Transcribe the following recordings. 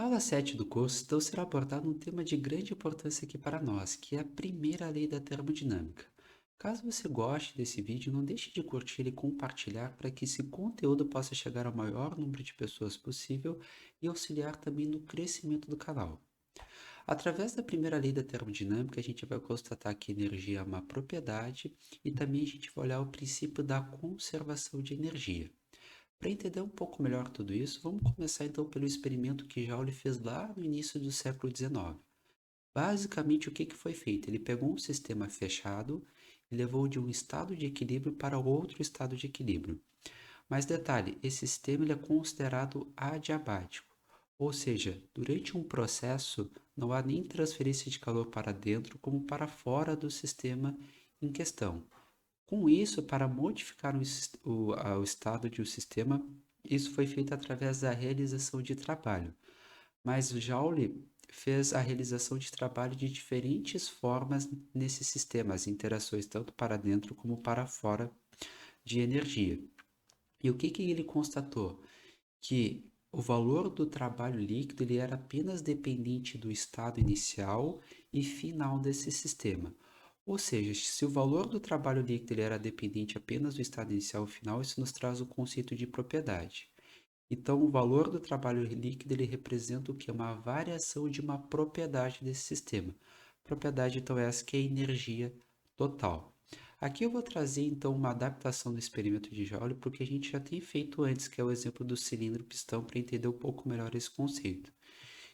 Na aula 7 do curso, então será abordado um tema de grande importância aqui para nós, que é a primeira lei da termodinâmica. Caso você goste desse vídeo, não deixe de curtir e compartilhar para que esse conteúdo possa chegar ao maior número de pessoas possível e auxiliar também no crescimento do canal. Através da primeira lei da termodinâmica, a gente vai constatar que energia é uma propriedade e também a gente vai olhar o princípio da conservação de energia. Para entender um pouco melhor tudo isso, vamos começar então pelo experimento que Joule fez lá no início do século XIX. Basicamente, o que foi feito? Ele pegou um sistema fechado e levou de um estado de equilíbrio para outro estado de equilíbrio. Mas detalhe, esse sistema ele é considerado adiabático, ou seja, durante um processo não há nem transferência de calor para dentro como para fora do sistema em questão. Com isso, para modificar o estado de um sistema, isso foi feito através da realização de trabalho. Mas o Joule fez a realização de trabalho de diferentes formas nesse sistema, as interações tanto para dentro como para fora de energia. E o que ele constatou? Que o valor do trabalho líquido ele era apenas dependente do estado inicial e final desse sistema. Ou seja, se o valor do trabalho líquido ele era dependente apenas do estado inicial e final, isso nos traz o conceito de propriedade. Então, o valor do trabalho líquido ele representa o que? Uma variação de uma propriedade desse sistema. Propriedade, então, é essa que é a energia total. Aqui eu vou trazer, então, uma adaptação do experimento de Joule, porque a gente já tem feito antes, que é o exemplo do cilindro-pistão, para entender um pouco melhor esse conceito.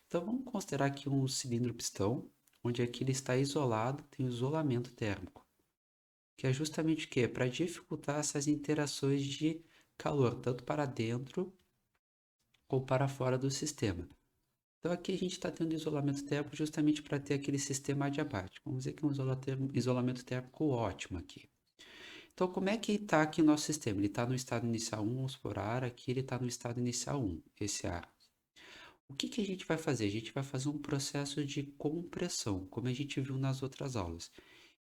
Então, vamos considerar aqui um cilindro-pistão, onde aqui ele está isolado, tem o isolamento térmico, que é justamente o quê? Para dificultar essas interações de calor, tanto para dentro ou para fora do sistema. Então aqui a gente está tendo isolamento térmico justamente para ter aquele sistema adiabático. Vamos dizer que é um isolamento térmico ótimo aqui. Então como é que está aqui o nosso sistema? Ele está no estado inicial 1, vamos por ar, aqui ele está no estado inicial 1, esse ar. O que a gente vai fazer? A gente vai fazer um processo de compressão, como a gente viu nas outras aulas.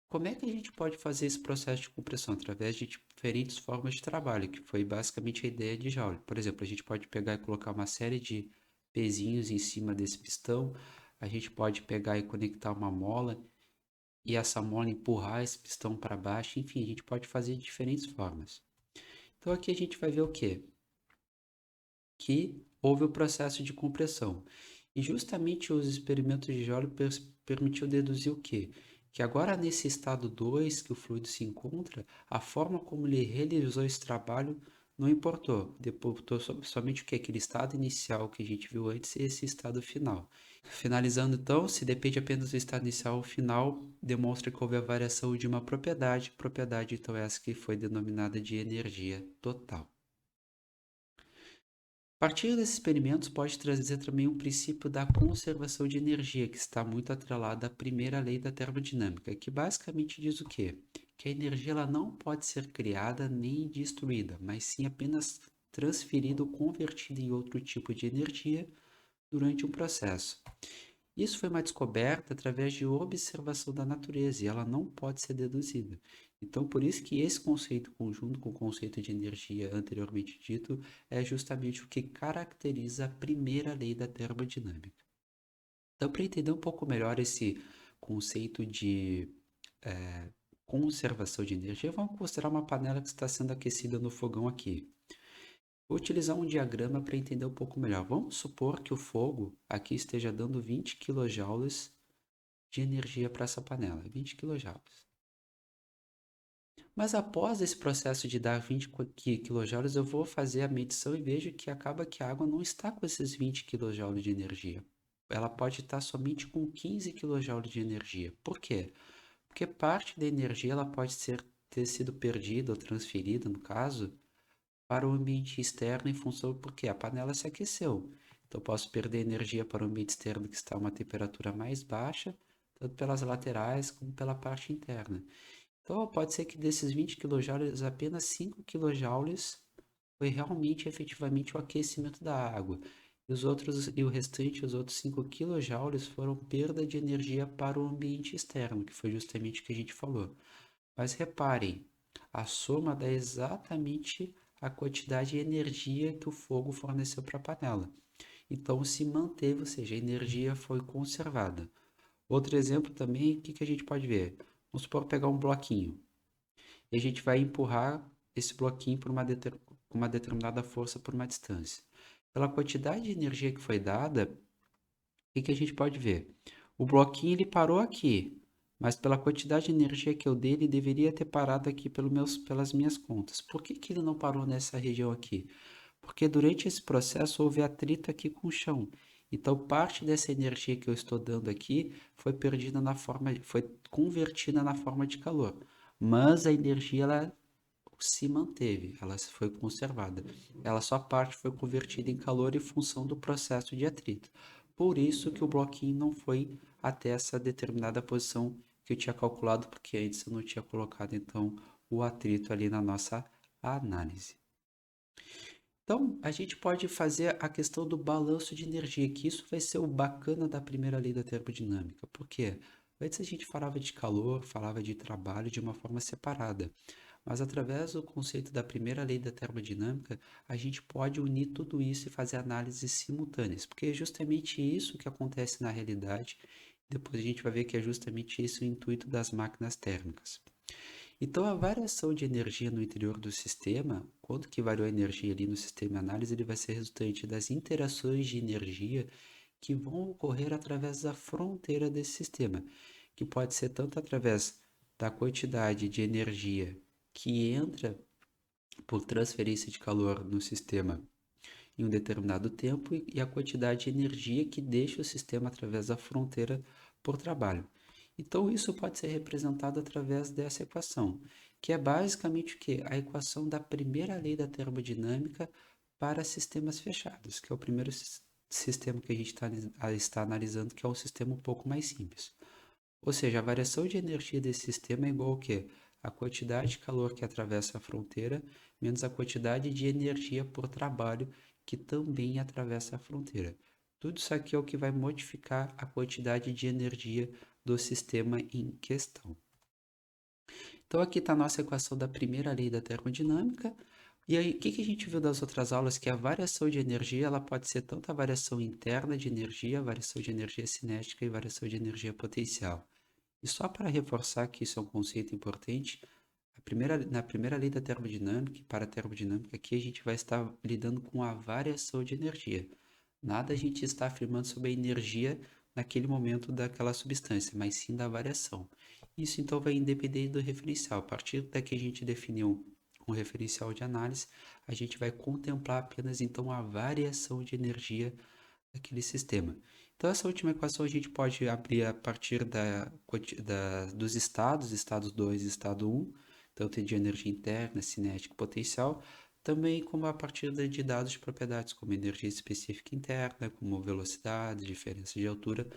Como é que a gente pode fazer esse processo de compressão? Através de diferentes formas de trabalho, que foi basicamente a ideia de Joule. Por exemplo, a gente pode pegar e colocar uma série de pezinhos em cima desse pistão, a gente pode pegar e conectar uma mola e essa mola empurrar esse pistão para baixo, enfim, a gente pode fazer de diferentes formas. Então aqui a gente vai ver o quê? Que houve o processo de compressão. E justamente os experimentos de Joule permitiu deduzir o quê? Que agora nesse estado 2 que o fluido se encontra, a forma como ele realizou esse trabalho não importou. Importou somente o que? Aquele estado inicial que a gente viu antes e esse estado final. Finalizando então, se depende apenas do estado inicial ou final, demonstra que houve a variação de uma propriedade. Propriedade então essa que foi denominada de energia total. A partir desses experimentos pode trazer também um princípio da conservação de energia, que está muito atrelado à primeira lei da termodinâmica, que basicamente diz o quê? Que a energia ela não pode ser criada nem destruída, mas sim apenas transferida ou convertida em outro tipo de energia durante um processo. Isso foi uma descoberta através de observação da natureza e ela não pode ser deduzida. Então, por isso que esse conceito, conjunto com o conceito de energia anteriormente dito, é justamente o que caracteriza a primeira lei da termodinâmica. Então, para entender um pouco melhor esse conceito de conservação de energia, vamos considerar uma panela que está sendo aquecida no fogão aqui. Vou utilizar um diagrama para entender um pouco melhor. Vamos supor que o fogo aqui esteja dando 20 kJ de energia para essa panela, 20 kJ. Mas após esse processo de dar 20 kJ, eu vou fazer a medição e vejo que acaba que a água não está com esses 20 kJ de energia. Ela pode estar somente com 15 kJ de energia. Por quê? Porque parte da energia ela pode ter sido perdida ou transferida, no caso, para o ambiente externo em função porque a panela se aqueceu. Então, eu posso perder energia para o ambiente externo que está a uma temperatura mais baixa, tanto pelas laterais como pela parte interna. Então, pode ser que desses 20 kJ, apenas 5 kJ foi realmente efetivamente o aquecimento da água. E o restante, os outros 5 kJ foram perda de energia para o ambiente externo, que foi justamente o que a gente falou. Mas reparem, a soma dá exatamente a quantidade de energia que o fogo forneceu para a panela. então se manteve, ou seja, a energia foi conservada. Outro exemplo também, o que que a gente pode ver? Vamos supor pegar um bloquinho e a gente vai empurrar esse bloquinho por com uma determinada força por uma distância. Pela quantidade de energia que foi dada, que a gente pode ver? O bloquinho ele parou aqui, mas pela quantidade de energia que eu dei, ele deveria ter parado aqui pelas minhas contas. Por que que ele não parou nessa região aqui? Porque durante esse processo houve atrito aqui com o chão. Então, parte dessa energia que eu estou dando aqui foi convertida na forma de calor. Mas a energia ela se manteve, ela foi conservada. Ela só parte foi convertida em calor em função do processo de atrito. Por isso que o bloquinho não foi até essa determinada posição que eu tinha calculado, porque antes eu não tinha colocado então o atrito ali na nossa análise. Então, a gente pode fazer a questão do balanço de energia, que isso vai ser o bacana da primeira lei da termodinâmica. Por quê? Antes a gente falava de calor, falava de trabalho de uma forma separada. Mas através do conceito da primeira lei da termodinâmica, a gente pode unir tudo isso e fazer análises simultâneas, porque é justamente isso que acontece na realidade. Depois a gente vai ver que é justamente isso o intuito das máquinas térmicas. Então, a variação de energia no interior do sistema, quanto que variou a energia ali no sistema de análise, ele vai ser resultante das interações de energia que vão ocorrer através da fronteira desse sistema, que pode ser tanto através da quantidade de energia que entra por transferência de calor no sistema em um determinado tempo e a quantidade de energia que deixa o sistema através da fronteira por trabalho. Então, isso pode ser representado através dessa equação, que é basicamente o quê? A equação da primeira lei da termodinâmica para sistemas fechados, que é o primeiro sistema que a gente está analisando, que é um sistema um pouco mais simples. Ou seja, a variação de energia desse sistema é igual ao quê? A quantidade de calor que atravessa a fronteira menos a quantidade de energia por trabalho que também atravessa a fronteira. Tudo isso aqui é o que vai modificar a quantidade de energia do sistema em questão. Então aqui está a nossa equação da primeira lei da termodinâmica. E aí, o que que a gente viu das outras aulas? Que a variação de energia ela pode ser tanto a variação interna de energia, a variação de energia cinética e variação de energia potencial. E só para reforçar que isso é um conceito importante, na primeira lei da termodinâmica, e para a termodinâmica, aqui a gente vai estar lidando com a variação de energia. Nada a gente está afirmando sobre a energia naquele momento daquela substância, mas sim da variação. Isso então vai independer do referencial. A partir daqui a gente definiu um referencial de análise, a gente vai contemplar apenas então a variação de energia daquele sistema. Então, essa última equação a gente pode abrir a partir dos estados, estado 2 e estado 1, tanto de energia interna, cinética e potencial, também como a partir de dados de propriedades como energia específica interna, como velocidade, diferença de altura,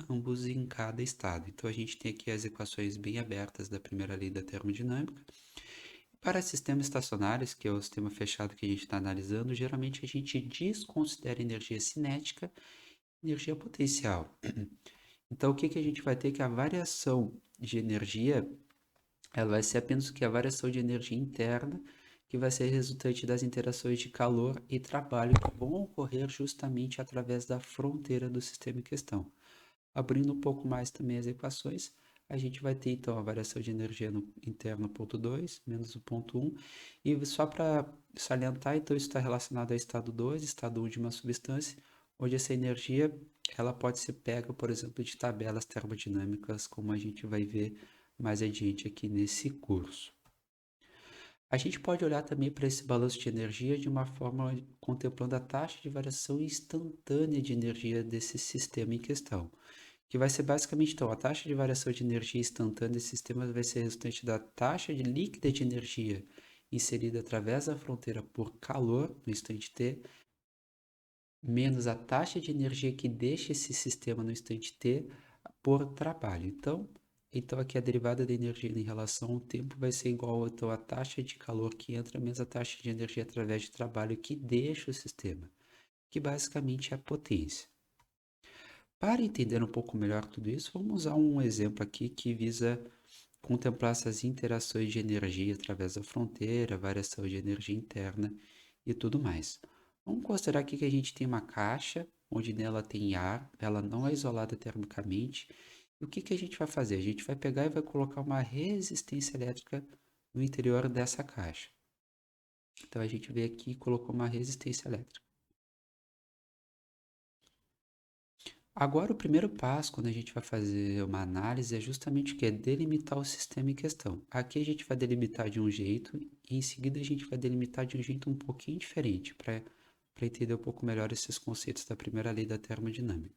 ambos em cada estado. Então, a gente tem aqui as equações bem abertas da primeira lei da termodinâmica. Para sistemas estacionários, que é o sistema fechado que a gente está analisando, geralmente a gente desconsidera energia cinética energia potencial. Então, o que que a gente vai ter que a variação de energia, ela vai ser apenas o que a variação de energia interna, que vai ser resultante das interações de calor e trabalho que vão ocorrer justamente através da fronteira do sistema em questão. Abrindo um pouco mais também as equações, a gente vai ter então a variação de energia no interno ponto 2 menos o ponto 1, e só para salientar, então isso está relacionado ao estado 2, estado 1 de uma substância, onde essa energia ela pode ser pega, por exemplo, de tabelas termodinâmicas, como a gente vai ver mais adiante aqui nesse curso. A gente pode olhar também para esse balanço de energia de uma forma contemplando a taxa de variação instantânea de energia desse sistema em questão, que vai ser basicamente então a taxa de variação de energia instantânea desse sistema vai ser resultante da taxa de líquida de energia inserida através da fronteira por calor no instante t, menos a taxa de energia que deixa esse sistema no instante t por trabalho. Então aqui a derivada da energia em relação ao tempo vai ser igual então, a taxa de calor que entra menos a taxa de energia através de trabalho que deixa o sistema, que basicamente é a potência. Para entender um pouco melhor tudo isso, vamos usar um exemplo aqui que visa contemplar essas interações de energia através da fronteira, variação de energia interna e tudo mais. Vamos considerar aqui que a gente tem uma caixa onde nela tem ar, ela não é isolada termicamente. E o que que a gente vai fazer? A gente vai pegar e vai colocar uma resistência elétrica no interior dessa caixa. Então a gente veio aqui e colocou uma resistência elétrica. Agora, o primeiro passo, quando a gente vai fazer uma análise, é justamente o que? Delimitar o sistema em questão. Aqui a gente vai delimitar de um jeito e em seguida a gente vai delimitar de um jeito um pouquinho diferente, para entender um pouco melhor esses conceitos da primeira lei da termodinâmica.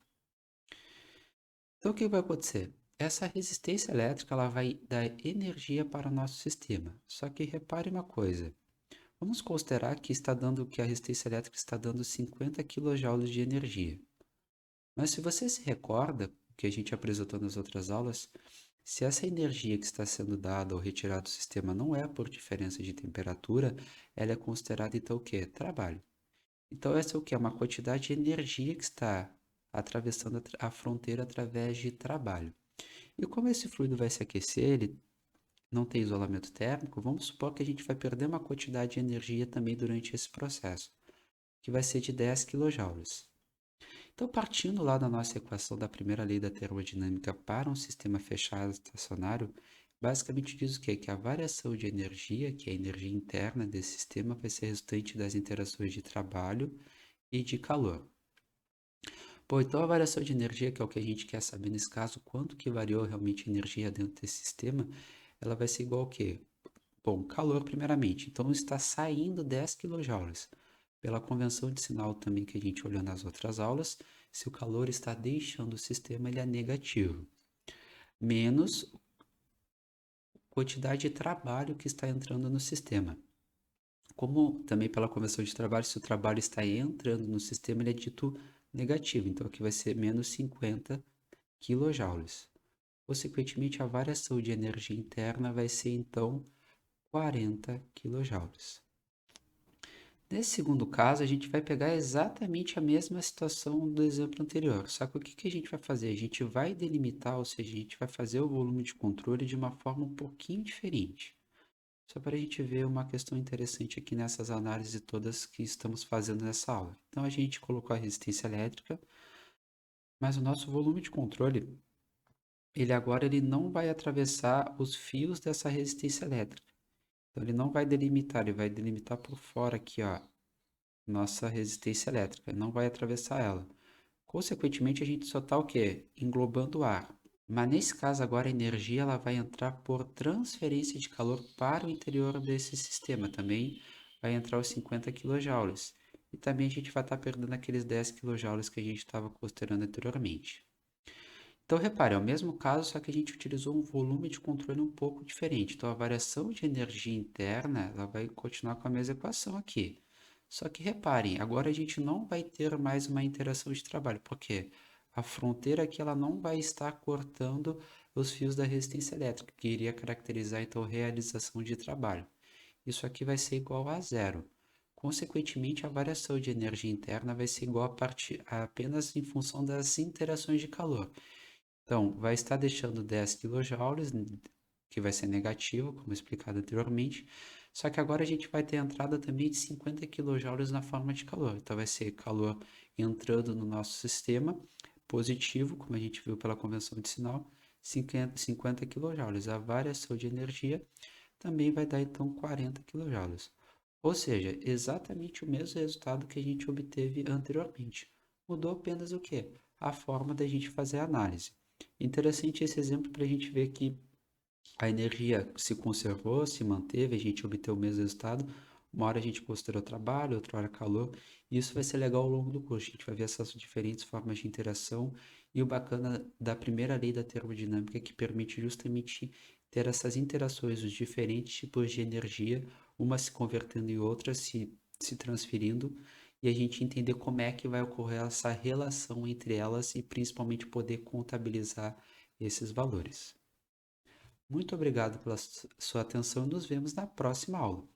Então, o que vai acontecer? Essa resistência elétrica ela vai dar energia para o nosso sistema. Só que repare uma coisa. Vamos considerar que a resistência elétrica está dando 50 kJ de energia. Mas se você se recorda, o que a gente apresentou nas outras aulas, se essa energia que está sendo dada ou retirada do sistema não é por diferença de temperatura, ela é considerada então o quê? Trabalho. Então essa é o quê? É uma quantidade de energia que está atravessando a fronteira através de trabalho. E como esse fluido vai se aquecer, ele não tem isolamento térmico, vamos supor que a gente vai perder uma quantidade de energia também durante esse processo, que vai ser de 10 kJ. Então, partindo lá da nossa equação da primeira lei da termodinâmica para um sistema fechado estacionário, basicamente diz o quê? Que a variação de energia, que é a energia interna desse sistema, vai ser resultante das interações de trabalho e de calor. Bom, então a variação de energia, que é o que a gente quer saber nesse caso, quanto que variou realmente a energia dentro desse sistema, ela vai ser igual ao quê? Bom, calor primeiramente, então está saindo 10 kJ. Pela convenção de sinal também que a gente olhou nas outras aulas, se o calor está deixando o sistema, ele é negativo. Menos quantidade de trabalho que está entrando no sistema. Como também pela convenção de trabalho, se o trabalho está entrando no sistema, ele é dito negativo. Então aqui vai ser menos 50 kJ. Consequentemente, a variação de energia interna vai ser então 40 kJ. Nesse segundo caso, a gente vai pegar exatamente a mesma situação do exemplo anterior, só que o que a gente vai fazer? A gente vai delimitar, ou seja, a gente vai fazer o volume de controle de uma forma um pouquinho diferente. Só para a gente ver uma questão interessante aqui nessas análises todas que estamos fazendo nessa aula. Então, a gente colocou a resistência elétrica, mas o nosso volume de controle, ele não vai atravessar os fios dessa resistência elétrica. Então, ele não vai delimitar, ele vai delimitar por fora aqui, ó, nossa resistência elétrica, não vai atravessar ela. Consequentemente, a gente só está o quê? Englobando o ar. Mas nesse caso agora a energia ela vai entrar por transferência de calor para o interior desse sistema. Também vai entrar os 50 kJ. E também a gente vai estar perdendo aqueles 10 kJ que a gente estava considerando anteriormente. Então, repare, é o mesmo caso, só que a gente utilizou um volume de controle um pouco diferente. Então, a variação de energia interna, ela vai continuar com a mesma equação aqui. Só que reparem, agora a gente não vai ter mais uma interação de trabalho, porque a fronteira aqui ela não vai estar cortando os fios da resistência elétrica, que iria caracterizar então a realização de trabalho. Isso aqui vai ser igual a zero. Consequentemente, a variação de energia interna vai ser igual apenas em função das interações de calor. Então, vai estar deixando 10 kJ, que vai ser negativo, como explicado anteriormente, só que agora a gente vai ter a entrada também de 50 kJ na forma de calor. Então, vai ser calor entrando no nosso sistema, positivo, como a gente viu pela convenção de sinal, 50 kJ. A variação de energia também vai dar, então, 40 kJ. Ou seja, exatamente o mesmo resultado que a gente obteve anteriormente. Mudou apenas o quê? A forma da gente fazer a análise. Interessante esse exemplo para a gente ver que a energia se conservou, se manteve, a gente obteve o mesmo resultado. Uma hora a gente considerou trabalho, outra hora calor. E isso vai ser legal ao longo do curso. A gente vai ver essas diferentes formas de interação. E o bacana da primeira lei da termodinâmica é que permite justamente ter essas interações, os diferentes tipos de energia, uma se convertendo em outra, se transferindo, e a gente entender como é que vai ocorrer essa relação entre elas e principalmente poder contabilizar esses valores. Muito obrigado pela sua atenção e nos vemos na próxima aula.